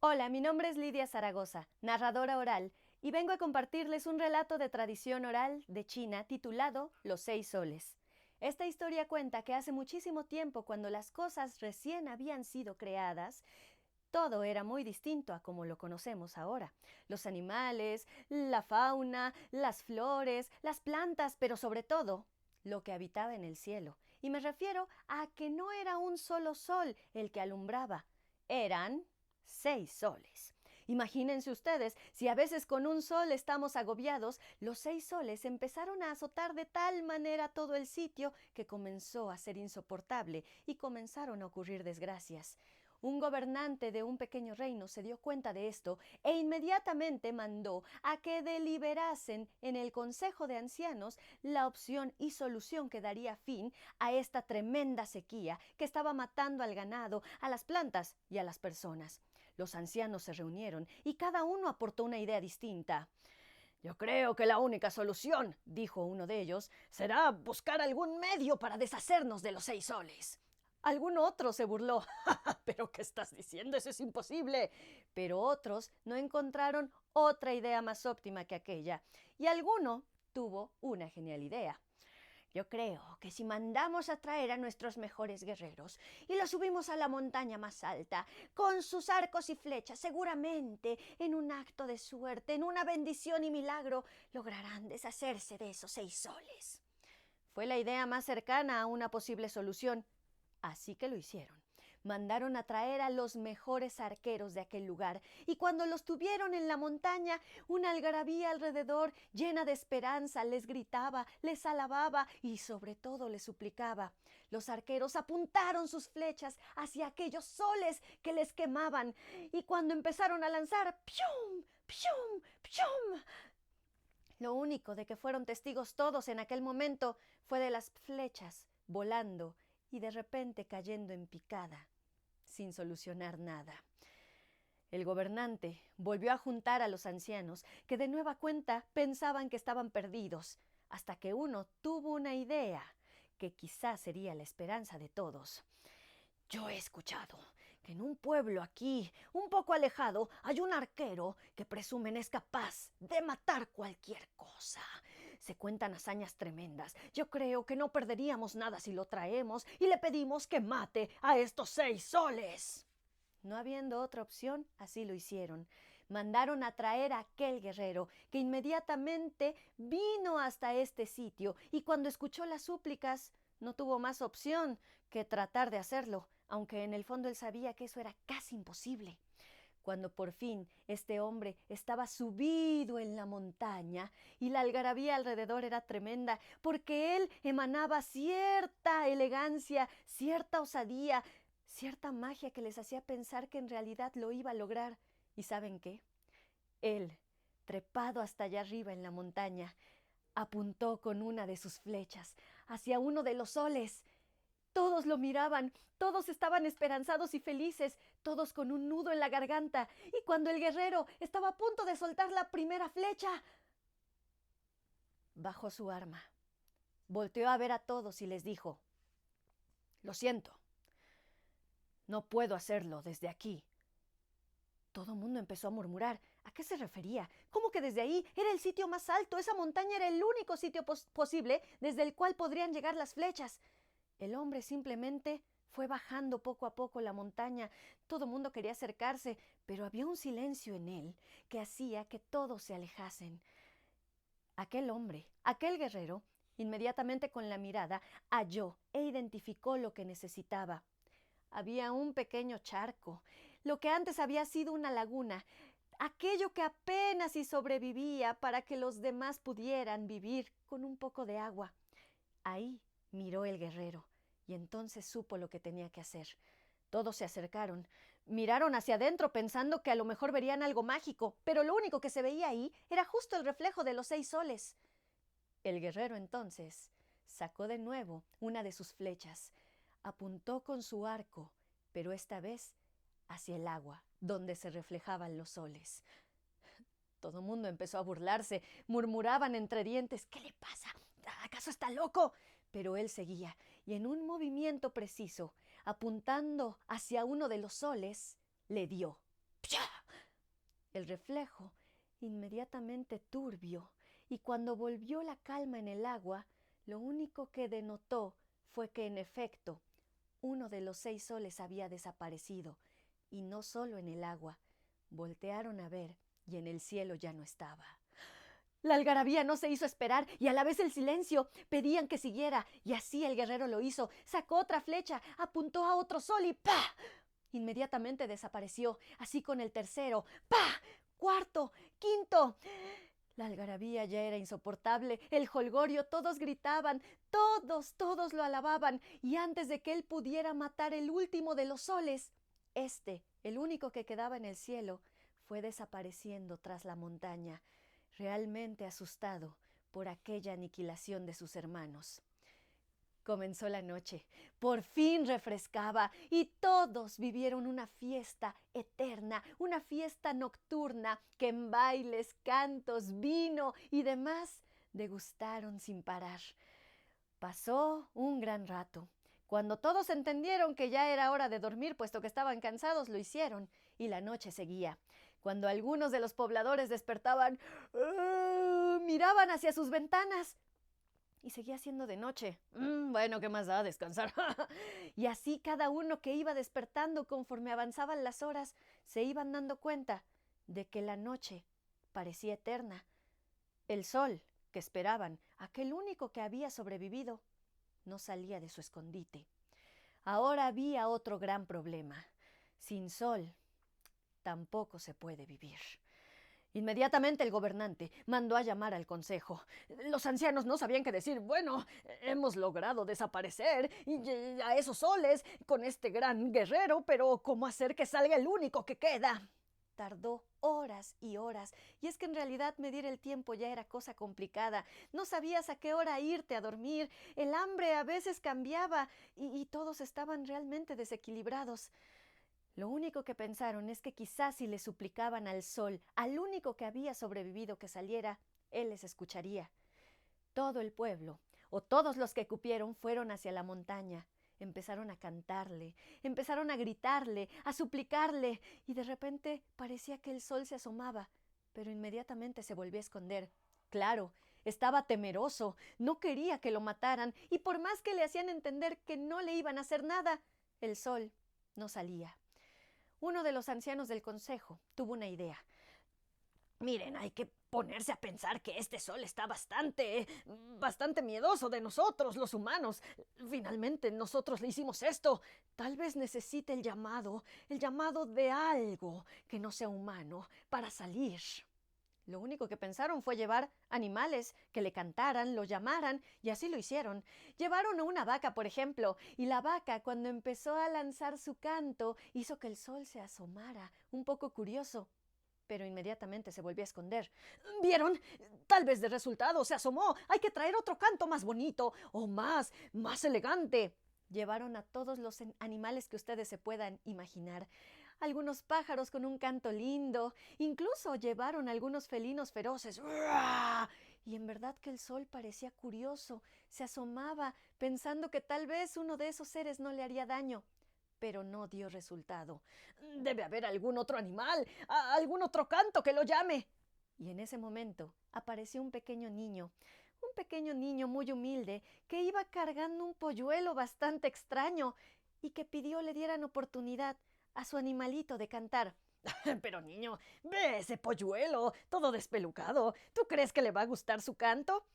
Hola, mi nombre es Lidia Zaragoza, narradora oral, y vengo a compartirles un relato de tradición oral de China titulado Los Seis Soles. Esta historia cuenta que hace muchísimo tiempo, cuando las cosas recién habían sido creadas, todo era muy distinto a como lo conocemos ahora. Los animales, la fauna, las flores, las plantas, pero sobre todo, lo que habitaba en el cielo. Y me refiero a que no era un solo sol el que alumbraba, eran 6 soles. Imagínense ustedes, si a veces con un sol estamos agobiados, los 6 soles empezaron a azotar de tal manera todo el sitio que comenzó a ser insoportable y comenzaron a ocurrir desgracias. Un gobernante de un pequeño reino se dio cuenta de esto e inmediatamente mandó a que deliberasen en el Consejo de Ancianos la opción y solución que daría fin a esta tremenda sequía que estaba matando al ganado, a las plantas y a las personas. Los ancianos se reunieron y cada uno aportó una idea distinta. Yo creo que la única solución, dijo uno de ellos, será buscar algún medio para deshacernos de los 6 soles. Algún otro se burló. ¿Pero qué estás diciendo? Eso es imposible. Pero otros no encontraron otra idea más óptima que aquella, y alguno tuvo una genial idea. Yo creo que si mandamos a traer a nuestros mejores guerreros y los subimos a la montaña más alta, con sus arcos y flechas, seguramente, en un acto de suerte, en una bendición y milagro, lograrán deshacerse de esos 6 soles. Fue la idea más cercana a una posible solución, así que lo hicieron. Mandaron a traer a los mejores arqueros de aquel lugar, y cuando los tuvieron en la montaña, una algarabía alrededor, llena de esperanza, les gritaba, les alababa y sobre todo les suplicaba. Los arqueros apuntaron sus flechas hacia aquellos soles que les quemaban, y cuando empezaron a lanzar, ¡pium! ¡Pium! ¡Pium! Lo único de que fueron testigos todos en aquel momento fue de las flechas volando y de repente cayendo en picada, sin solucionar nada. El gobernante volvió a juntar a los ancianos, que de nueva cuenta pensaban que estaban perdidos, hasta que uno tuvo una idea, que quizás sería la esperanza de todos. Yo he escuchado que en un pueblo aquí, un poco alejado, hay un arquero que presumen es capaz de matar cualquier cosa. Se cuentan hazañas tremendas. Yo creo que no perderíamos nada si lo traemos y le pedimos que mate a estos 6 soles. No habiendo otra opción, así lo hicieron. Mandaron a traer a aquel guerrero, que inmediatamente vino hasta este sitio, y cuando escuchó las súplicas, no tuvo más opción que tratar de hacerlo, aunque en el fondo él sabía que eso era casi imposible. Cuando por fin este hombre estaba subido en la montaña y la algarabía alrededor era tremenda, porque él emanaba cierta elegancia, cierta osadía, cierta magia que les hacía pensar que en realidad lo iba a lograr. ¿Y saben qué? Él, trepado hasta allá arriba en la montaña, apuntó con una de sus flechas hacia uno de los soles. Todos lo miraban, todos estaban esperanzados y felices, todos con un nudo en la garganta, y cuando el guerrero estaba a punto de soltar la primera flecha, bajó su arma, volteó a ver a todos y les dijo: «Lo siento, no puedo hacerlo desde aquí». Todo el mundo empezó a murmurar. ¿A qué se refería? ¿Cómo que desde ahí? Era el sitio más alto. Esa montaña era el único sitio posible desde el cual podrían llegar las flechas. El hombre simplemente fue bajando poco a poco la montaña. Todo el mundo quería acercarse, pero había un silencio en él que hacía que todos se alejasen. Aquel hombre, aquel guerrero, inmediatamente con la mirada, halló e identificó lo que necesitaba. Había un pequeño charco, lo que antes había sido una laguna, aquello que apenas si sobrevivía para que los demás pudieran vivir con un poco de agua. Ahí miró el guerrero y entonces supo lo que tenía que hacer. Todos se acercaron, miraron hacia adentro pensando que a lo mejor verían algo mágico, pero lo único que se veía ahí era justo el reflejo de los 6 soles. El guerrero entonces sacó de nuevo una de sus flechas, apuntó con su arco, pero esta vez hacia el agua, donde se reflejaban los soles. Todo el mundo empezó a burlarse, murmuraban entre dientes: «¿Qué le pasa? ¿Acaso está loco?». Pero él seguía, y en un movimiento preciso, apuntando hacia uno de los soles, le dio. ¡Pya! El reflejo, inmediatamente turbio, y cuando volvió la calma en el agua, lo único que denotó fue que, en efecto, uno de los 6 soles había desaparecido, y no solo en el agua. Voltearon a ver, y en el cielo ya no estaba. La algarabía no se hizo esperar, y a la vez el silencio. Pedían que siguiera, y así el guerrero lo hizo. Sacó otra flecha, apuntó a otro sol y ¡pah! Inmediatamente desapareció, así con el tercero. ¡Pah! Cuarto, quinto. La algarabía ya era insoportable, el jolgorio, todos gritaban, todos lo alababan, y antes de que él pudiera matar el último de los soles, el único que quedaba en el cielo, fue desapareciendo tras la montaña, realmente asustado por aquella aniquilación de sus hermanos. Comenzó la noche, por fin refrescaba, y todos vivieron una fiesta eterna, una fiesta nocturna que en bailes, cantos, vino y demás degustaron sin parar. Pasó un gran rato. Cuando todos entendieron que ya era hora de dormir, puesto que estaban cansados, lo hicieron, y la noche seguía. Cuando algunos de los pobladores despertaban, miraban hacia sus ventanas, y seguía siendo de noche. Bueno, ¿qué más da? Descansar. Y así cada uno que iba despertando conforme avanzaban las horas, se iban dando cuenta de que la noche parecía eterna. El sol, que esperaban, aquel único que había sobrevivido, no salía de su escondite. Ahora había otro gran problema. Sin sol, tampoco se puede vivir. Inmediatamente el gobernante mandó a llamar al consejo. Los ancianos no sabían qué decir. Bueno, hemos logrado desaparecer a esos soles con este gran guerrero, pero ¿cómo hacer que salga el único que queda? Tardó horas y horas, y es que en realidad medir el tiempo ya era cosa complicada. No sabías a qué hora irte a dormir, el hambre a veces cambiaba y todos estaban realmente desequilibrados. Lo único que pensaron es que quizás si le suplicaban al sol, al único que había sobrevivido, que saliera, él les escucharía. Todo el pueblo, o todos los que cupieron, fueron hacia la montaña. Empezaron a cantarle, empezaron a gritarle, a suplicarle, y de repente parecía que el sol se asomaba, pero inmediatamente se volvió a esconder. Claro, estaba temeroso, no quería que lo mataran, y por más que le hacían entender que no le iban a hacer nada, el sol no salía. Uno de los ancianos del consejo tuvo una idea. Miren, hay que ponerse a pensar que este sol está bastante miedoso de nosotros, los humanos. Finalmente nosotros le hicimos esto. Tal vez necesite el llamado de algo que no sea humano para salir. Lo único que pensaron fue llevar animales que le cantaran, lo llamaran, y así lo hicieron. Llevaron a una vaca, por ejemplo, y la vaca, cuando empezó a lanzar su canto, hizo que el sol se asomara, un poco curioso, pero inmediatamente se volvió a esconder. ¿Vieron? Tal vez de resultado se asomó. Hay que traer otro canto más bonito o más elegante. Llevaron a todos los animales que ustedes se puedan imaginar. Algunos pájaros con un canto lindo, incluso llevaron algunos felinos feroces. ¡Uah! Y en verdad que el sol parecía curioso, se asomaba, pensando que tal vez uno de esos seres no le haría daño, pero no dio resultado. Debe haber algún otro animal, algún otro canto que lo llame. Y en ese momento apareció un pequeño niño muy humilde, que iba cargando un polluelo bastante extraño y que pidió le dieran oportunidad a su animalito de cantar. Pero niño, ve ese polluelo, todo despelucado. ¿Tú crees que le va a gustar su canto?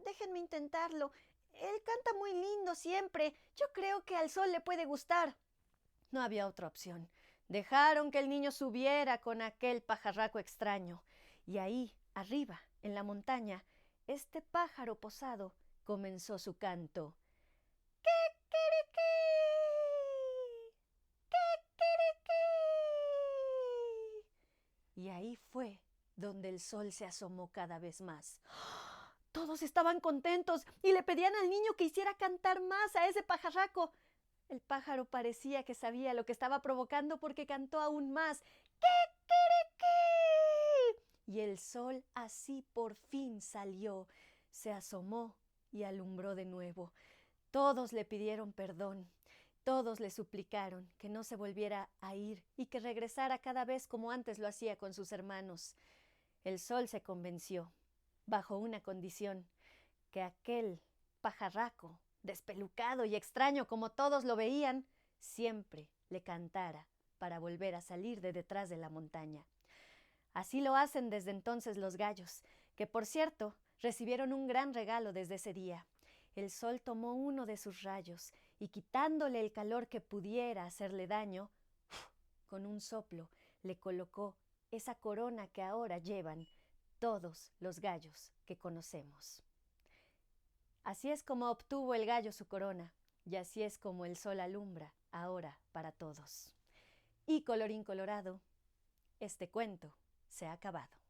Déjenme intentarlo. Él canta muy lindo siempre. Yo creo que al sol le puede gustar. No había otra opción. Dejaron que el niño subiera con aquel pajarraco extraño. Y ahí, arriba, en la montaña, este pájaro posado comenzó su canto. ¡Kikiriki! Y ahí fue donde el sol se asomó cada vez más. Todos estaban contentos y le pedían al niño que hiciera cantar más a ese pajarraco. El pájaro parecía que sabía lo que estaba provocando, porque cantó aún más. ¡Kikiriki! Y el sol así por fin salió, se asomó y alumbró de nuevo. Todos le pidieron perdón, Todos le suplicaron que no se volviera a ir y que regresara cada vez como antes lo hacía con sus hermanos. El sol se convenció, bajo una condición, que aquel pajarraco, despelucado y extraño como todos lo veían, siempre le cantara para volver a salir de detrás de la montaña. Así lo hacen desde entonces los gallos, que por cierto recibieron un gran regalo desde ese día. El sol tomó uno de sus rayos y quitándole el calor que pudiera hacerle daño, con un soplo le colocó esa corona que ahora llevan todos los gallos que conocemos. Así es como obtuvo el gallo su corona, y así es como el sol alumbra ahora para todos. Y colorín colorado, este cuento se ha acabado.